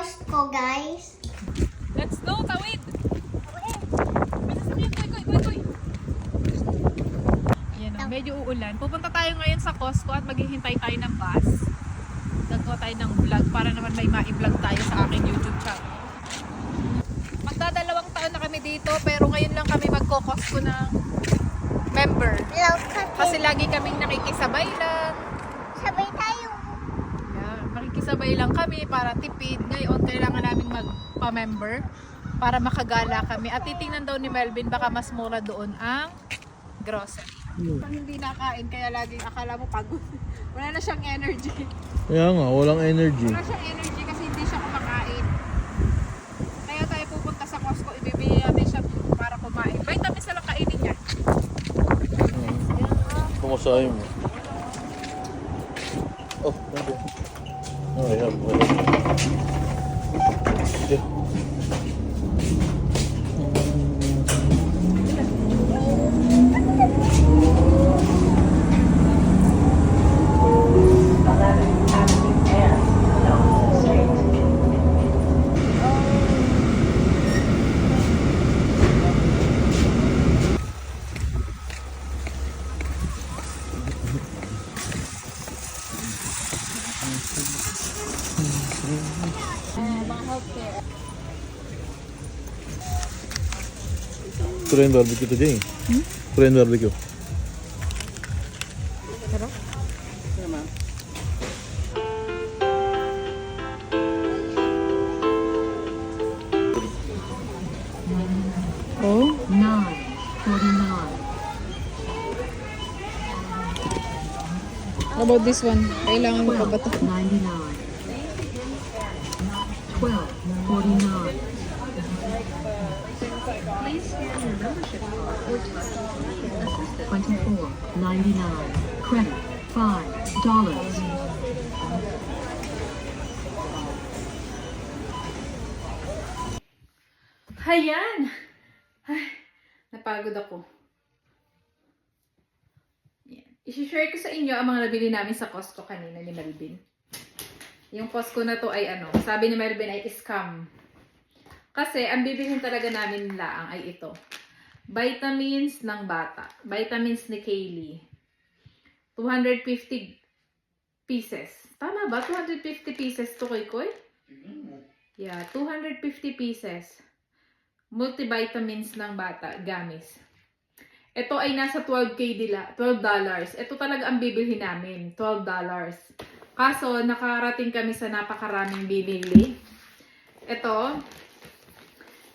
Costco, guys. Let's go, tawid! Koy. Yan o, medyo uulan. Pupunta tayo ngayon sa Costco at maghihintay tayo ng bus. Gagawa tayo ng vlog para naman may ma-vlog tayo sa aking YouTube channel. Magdadalawang taon na kami dito pero ngayon lang kami magko-Costco ng member. Kasi lagi kaming nakikisabay lang. Sabay tayo. Yeah, makikisabay lang kami para tipid. Ngayon kailangan namin magpa-member para makagala kami. At titingnan daw ni Melvin baka mas mura doon ang grocery. Hindi nakain kaya laging akala mo pagod. Wala na siyang energy. Kaya nga, walang energy. Wala siyang energy kasi hindi siya kumakain. Kaya tayo pupunta sa Costco, ibibigay natin siya para kumain. Vitamins na lang kainin niya. Pumasahin mo. Oh, okay. Oh, I have. Okay. Mga healthcare. Korean barbecue today. Korean barbecue. Pero? Oh? 9.49. How about this one? Kailangan mo pa ba ito? 99. 12.49. Please scan your membership card or touch assistant. 24.99. Credit $5. Ayan! Ay, napagod ako. Yan. I-share ko sa inyo ang mga nabili namin sa Costco kanina ni Melvin. Yung Costco na to ay sabi ni Melvin ay scam. Kasi ang bibilhin talaga namin laang ay ito. Vitamins ng bata. Vitamins ni Kaylee. 250 pieces. Tama ba? 250 pieces to, Koy? Yeah, 250 pieces. Multivitamins ng bata, gamis. Ito ay nasa $12. Ito talaga ang bibilhin namin, $12. Kaso, nakarating kami sa napakaraming binili.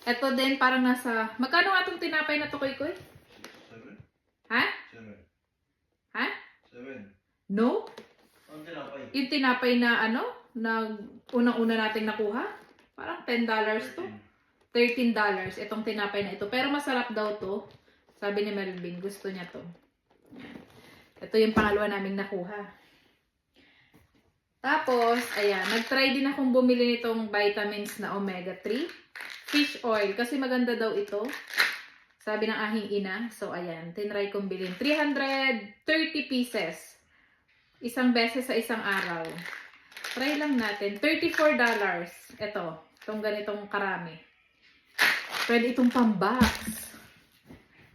Ito din parang nasa, magkano nga itong tinapay na to, Koy? 7. Ha? 7. Ha? 7. No? Ang tinapay. Yung tinapay na na unang-una nating nakuha, parang $10 to. $13 itong tinapay na ito. Pero masarap daw to. Sabi ni Melvin, gusto niya to. Ito yung pangalawa naming nakuha. Tapos, ayan, nag-try din akong bumili nitong vitamins na omega-3. Fish oil, kasi maganda daw ito. Sabi ng aking ina. So, ayan, tinry kong bilhin. 330 pieces. Isang beses sa isang araw. Try lang natin. $34. Ito, itong ganitong karami. Pwede itong pang-box.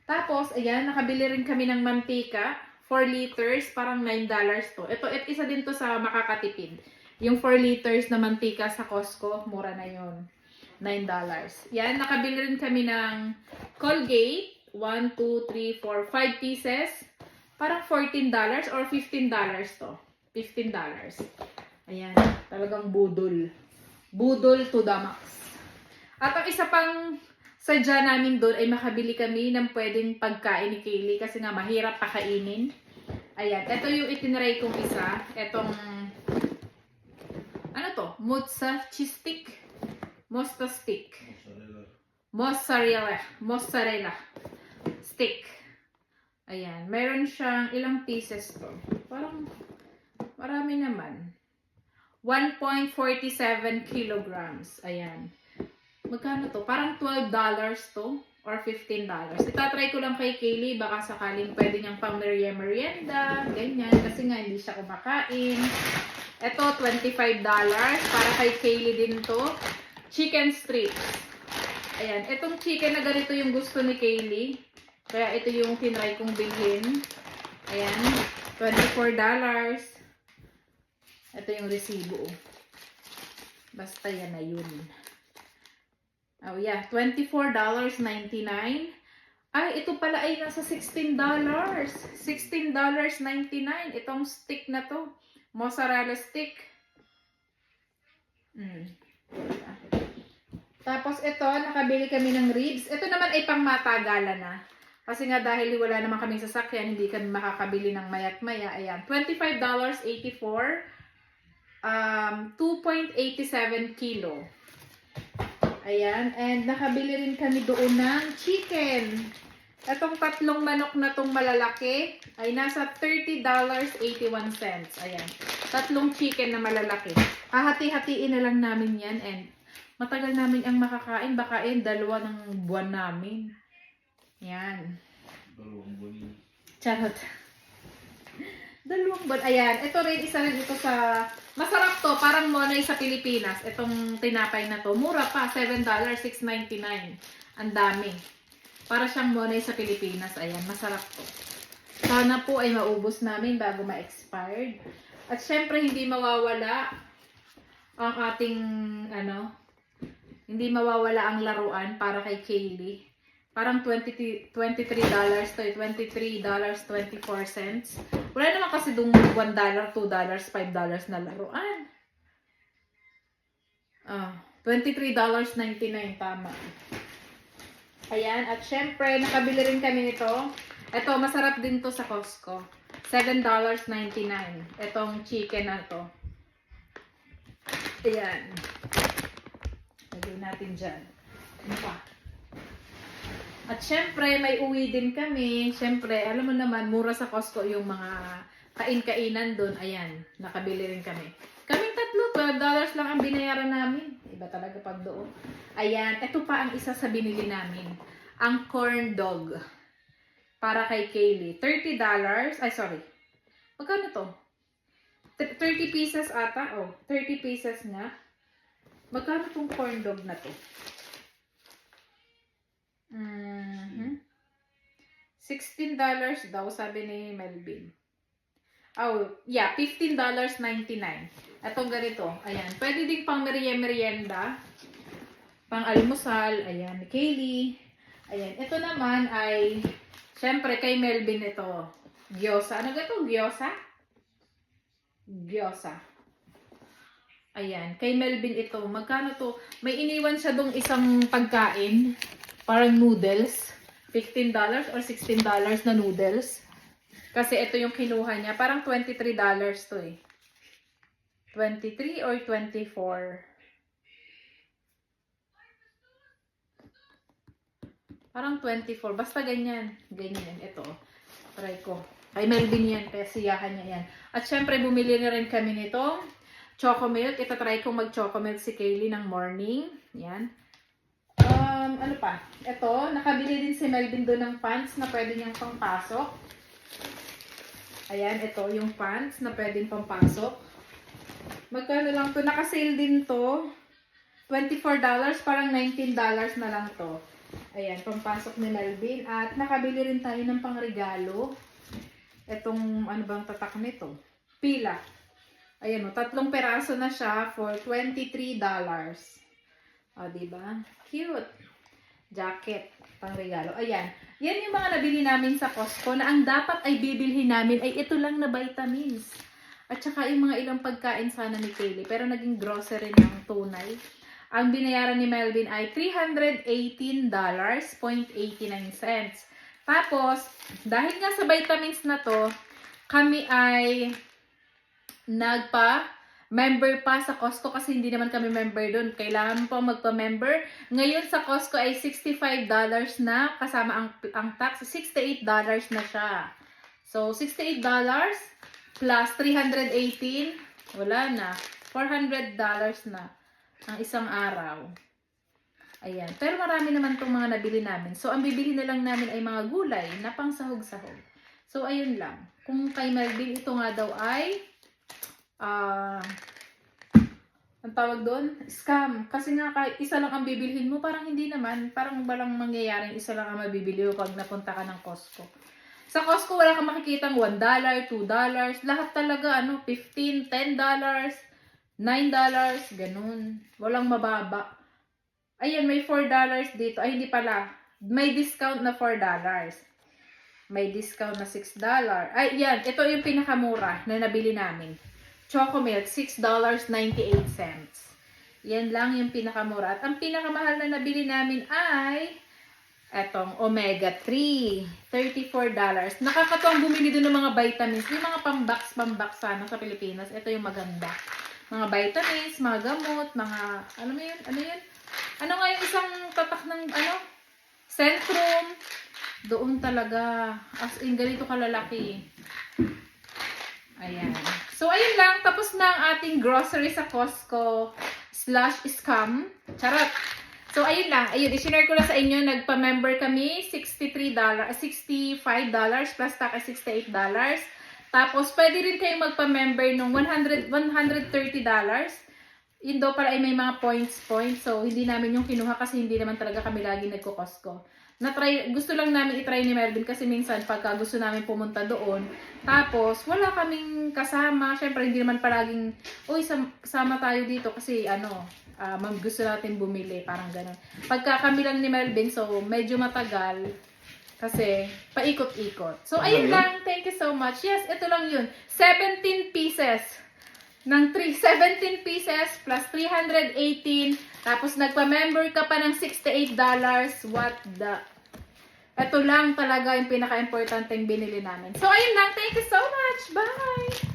Tapos, ayan, nakabili rin kami ng mantika. 4 liters, parang $9 to. Ito, isa din to sa makakatipid. Yung 4 liters na mantika sa Costco, mura na yun. $9. Yan, nakabili rin kami ng Colgate. 1, 2, 3, 4, 5 pieces. Parang $14 or $15 to. $15. Ayan, talagang budol. Budol to the max. At ang isa pang sadya namin doon ay makabili kami ng pwedeng pagkain ni Kaylee kasi nga mahirap pakainin. Ayan, ito yung itinry kong isa. Etong, ano to? Mozzarella stick. Mozzarella stick. Ayan, meron siyang ilang pieces to. Parang marami naman. 1.47 kilograms. Ayan. Magkano to? Parang $12 to or $15. Itatry ko lang kay Kaylee, baka sakaling pwede niyang pang merienda, ganyan. Kasi nga hindi siya kumakain. Ito, $25. Para kay Kaylee din to. Chicken strips. Ayan. Itong chicken na ganito yung gusto ni Kaylee. Kaya ito yung tinry kong bilhin. Ayan. $24. Ito yung resibo. Basta yan na yun. Oh yeah. $24.99. Ay, ito pala ay nasa $16. $16.99. Itong stick na to. Mozzarella stick. Tapos ito, nakabili kami ng ribs. Ito naman ay pang matagalan na. Kasi nga dahil wala naman kaming sasakyan, hindi kami makakabili ng mayat maya. Ayan, $25.84. 2.87 kilo. Ayan, and nakabili rin kami doon ng chicken. Itong tatlong manok na tong malalaki ay nasa $30.81. Ayan, tatlong chicken na malalaki. Hahati-hatiin na lang namin yan and matagal namin ang makakain. Baka dalawa ng buwan namin. Yan. Charot. Dalawang buwan. Ayan, ito rin, isa rin ito sa... Masarap to, parang monay sa Pilipinas. Itong tinapay na to. Mura pa, $7.699. Ang dami. Para siyang monay sa Pilipinas. Ayan, masarap to. Sana po ay maubos namin bago ma-expired. At syempre, hindi mawawala ang ating, hindi mawawala ang laruan para kay Kaylee. Parang $23 to, $23.24. Wala naman kasi dung $1, $2, $5 na laruan. $23.99, tama. Ayan, at syempre, nakabili rin kami nito. Ito, masarap din to sa Costco. $7.99. Itong chicken na to. Ayan. Lagyan natin dyan. Ano pa? At syempre, may uwi din kami. Syempre, alam mo naman, mura sa Costco yung mga kain-kainan doon. Ayan, nakabili rin kami. Kaming tatlo, $12 lang ang binayaran namin. Iba talaga pag doon. Ayan, ito pa ang isa sa binili namin. Ang corn dog. Para kay Kaylee. $30. Ay, sorry. Magkano to? 30 pieces ata. Oh, 30 pieces nga. Magkano tong corn dog na to? $16 daw, sabi ni Melvin. Oh, yeah, $15.99. Itong ganito. Ayan. Pwede din pang merienda. Pang almusal. Ayan, ni Kaylee. Ayan. Ito naman ay, syempre, kay Melvin ito. Gyoza. Ano ito? Gyoza? Gyoza. Ayan. Kay Melvin ito. Magkano to? May iniwan siya dong isang pagkain. Parang noodles. $15 or $16 na noodles. Kasi ito yung kinuha niya. Parang $23 to eh. 23 or 24. Parang 24. Basta ganyan. Ganyan. Ito. Try ko. Kay Melvin yan. Kaya siyahan niya yan. At syempre, bumili na rin kami nitong choco milk. Ito try ko mag-choco milk si Kaylee ng morning. Yan. Ano pa? Ito, nakabili din si Melvin doon ng pants na pwede niyang pangpasok. Ayan, ito yung pants na pwedeng pampasok. Magkano lang to? Naka-sale din to. $24, parang $19 na lang to. Ayan, pampasok ni Melvin. At nakabili rin tayo ng pangregalo. Itong, ano bang tatak nito? Pila. Ayan o, 3 peraso na siya for $23. O, diba? Cute. Jacket, pang regalo. Ayan. Yan yung mga nabili namin sa Costco na ang dapat ay bibilhin namin ay ito lang na vitamins. At saka yung mga ilang pagkain sana ni Kaylee. Pero naging grocery ng tunay. Ang binayaran ni Melvin ay $318.89. Tapos, dahil nga sa vitamins na to, kami ay member pa sa Costco kasi hindi naman kami member doon. Kailangan pa magpa-member. Ngayon sa Costco ay $65 na kasama ang tax. $68 na siya. So, $68 plus $318. Wala na. $400 na ang isang araw. Ayan. Pero marami naman itong mga nabili namin. So, ang bibili na lang namin ay mga gulay na pang sahog-sahog. So, ayun lang. Kung kay Melvin, ito nga daw ay ang tawag doon? Scam. Kasi nga kahit isa lang ang bibilhin mo, parang hindi naman. Parang walang mangyayaring isa lang ang mabibili mo pag napunta ka ng Costco. Sa Costco, wala kang makikitang $1, $2. Lahat talaga, 15, $10, $9, ganun. Walang mababa. Ayan, may $4 dito. Ay, hindi pala. May discount na $4. May discount na $6. Ay, yan. Ito yung pinakamura na nabili namin. Chocomilk, $6.98. Yan lang yung pinakamura. At ang pinakamahal na nabili namin ay etong Omega 3, $34. Nakakatuwang bumili doon ng mga vitamins. Yung mga pambox sana sa Pilipinas. Ito yung maganda. Mga vitamins, mga gamot, mga, ano mo yun? Ano yun? Ano nga yung isang tatak ng, Centrum. Doon talaga. As in, ganito kalalaki. Ayan. So, ayun lang. Tapos na ang ating grocery sa Costco /scam. Charot. So, ayun lang. Ayun, i-share ko lang sa inyo. Nagpa-member kami. $65 plus tax ay $68. Tapos, pwede rin kayong magpa-member ng $130. Yun daw pala ay may mga points. So, hindi namin yung kinuha kasi hindi naman talaga kami lagi nagko-Costco. Gusto lang namin itry ni Melvin kasi minsan pagka gusto namin pumunta doon, tapos wala kaming kasama. Syempre, hindi naman palaging, uy, kasama tayo dito kasi gusto natin bumili. Parang ganun. Pagka kami lang ni Melvin, so medyo matagal. Kasi, paikot-ikot. So, ayun lang. Thank you so much. Yes, ito lang yun. 17 pieces. 17 pieces plus 318. Tapos, nagpa-member ka pa ng $68. What the... Ito lang talaga yung pinaka-importanteng binili namin. So, ayun lang. Thank you so much. Bye!